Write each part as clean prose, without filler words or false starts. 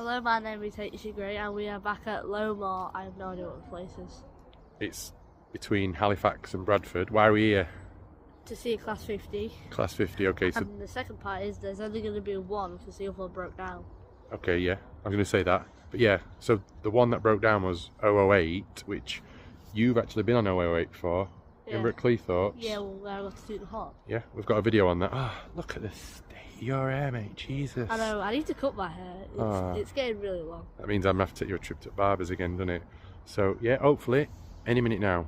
Hello, my name is H. Gray and we are back at Low Moor. I have no idea what the place is. It's between Halifax and Bradford. Why are we here? To see a Class 50. Class 50, okay. So, and the second part is there's only going to be one because the other one broke down. okay, yeah, I was going to say that. But yeah, so the one that broke down was 008, which you've actually been on 008 before. Yeah. Remember at Cleethorpes? Yeah, well, I got to do the hop. Yeah, we've got a video on that. Ah, oh, look at the state of your hair, mate. Jesus. I know, I need to cut my hair. It's getting really long. That means I'm going to have to take you a trip to Barbers again, doesn't it? So, yeah, hopefully, any minute now.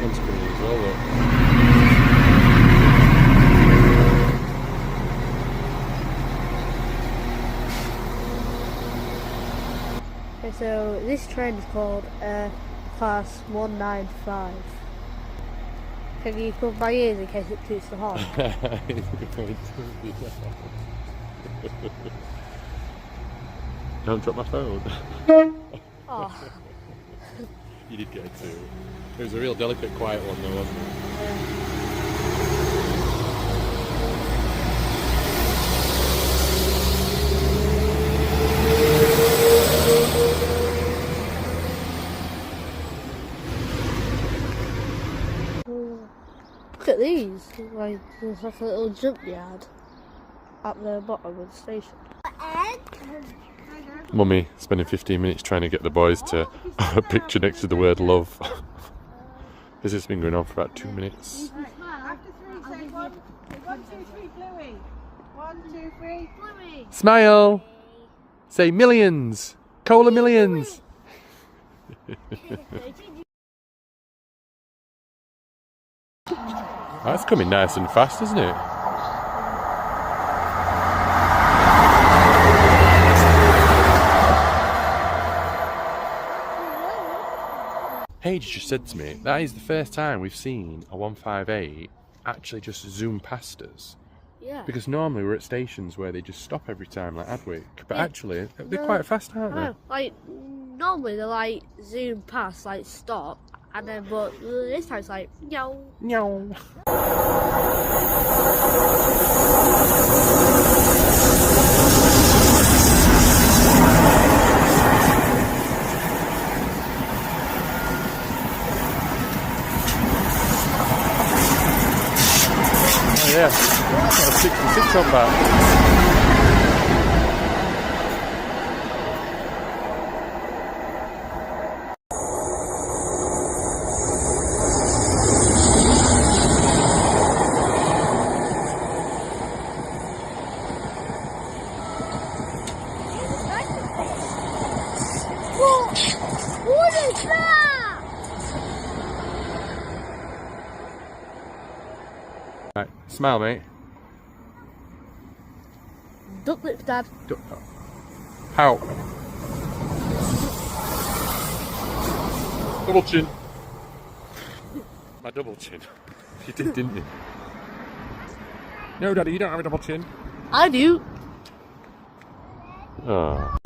One's coming as well, though. Okay, so this train is called Class 195. Can you cover my ears in case it toots the horn? Don't drop my phone. Oh. You did get it too. It was a real delicate, quiet one though, wasn't it? Look at these. Like, there's like a little jump yard at the bottom of the station. Mummy spending 15 minutes trying to get the boys to a picture next to the word love. This has been going on for about 2 minutes. After three, say one, 2, 3, Bluey. 1, 2, 3, Bluey. Smile! Say millions! Cola millions! That's coming nice and fast, isn't it? Paige just said to me, that is the first time we've seen a 158 actually just zoom past us. Yeah. Because normally we're at stations where they just stop every time, like Adwick. But Yeah. actually, they're quite fast, aren't they? Like, normally they like zoom past, like stop, and then, but this time it's like, yo. Meow. Oh yeah, got a 66 on that. What is that? Right, smile, mate. Duck lips, Dad. How? Double chin. My double chin. You did, didn't you? No, Daddy, you don't have a double chin. I do. Oh.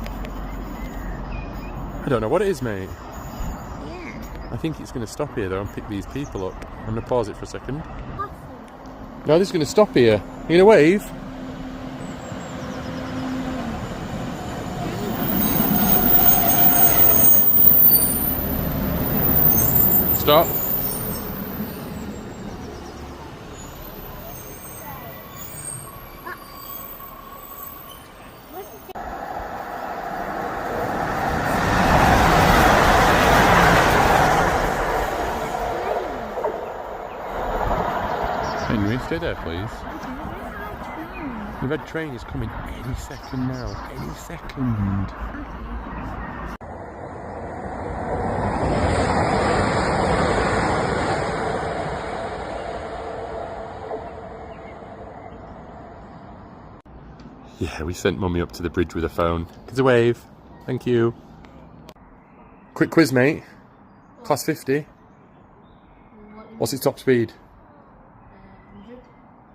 I don't know what it is, mate. Yeah. I think it's going to stop here though and pick these people up. I'm going to pause it for a second. No, this is going to stop here. You going to wave? Stop. Henry, stay there, please. The red train is coming any second now. Any second. Yeah, we sent Mummy up to the bridge with a phone. It's a wave. Thank you. Quick quiz, mate. Class 50. What's its top speed? 100.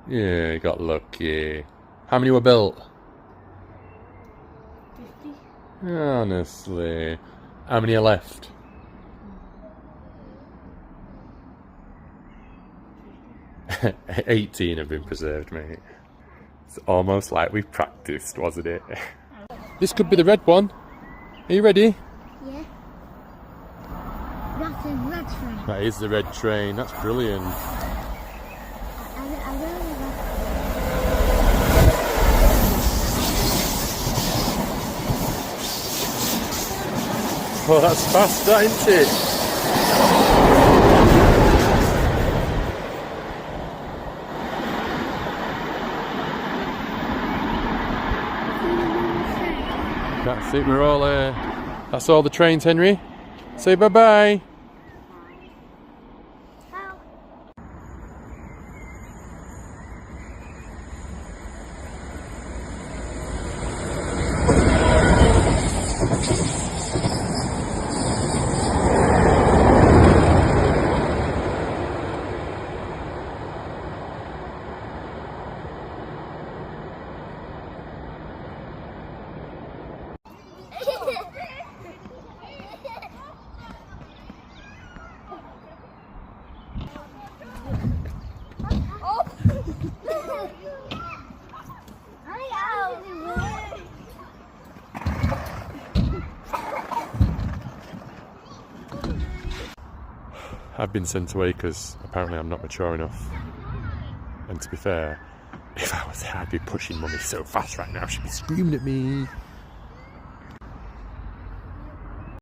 Yeah, you got lucky. How many were built? Honestly. How many are left? Mm. 18 have been preserved, mate. It's almost like we practiced, wasn't it? This could be the red one. Are you ready? Yeah. That's a red train. That is the red train. That's brilliant. Oh, that's fast, that, isn't it? That's it, we're all that's all the trains, Henry. Say bye-bye. I've been sent away because apparently I'm not mature enough. And to be fair, if I was there, I'd be pushing Mummy so fast right now, she'd be screaming at me.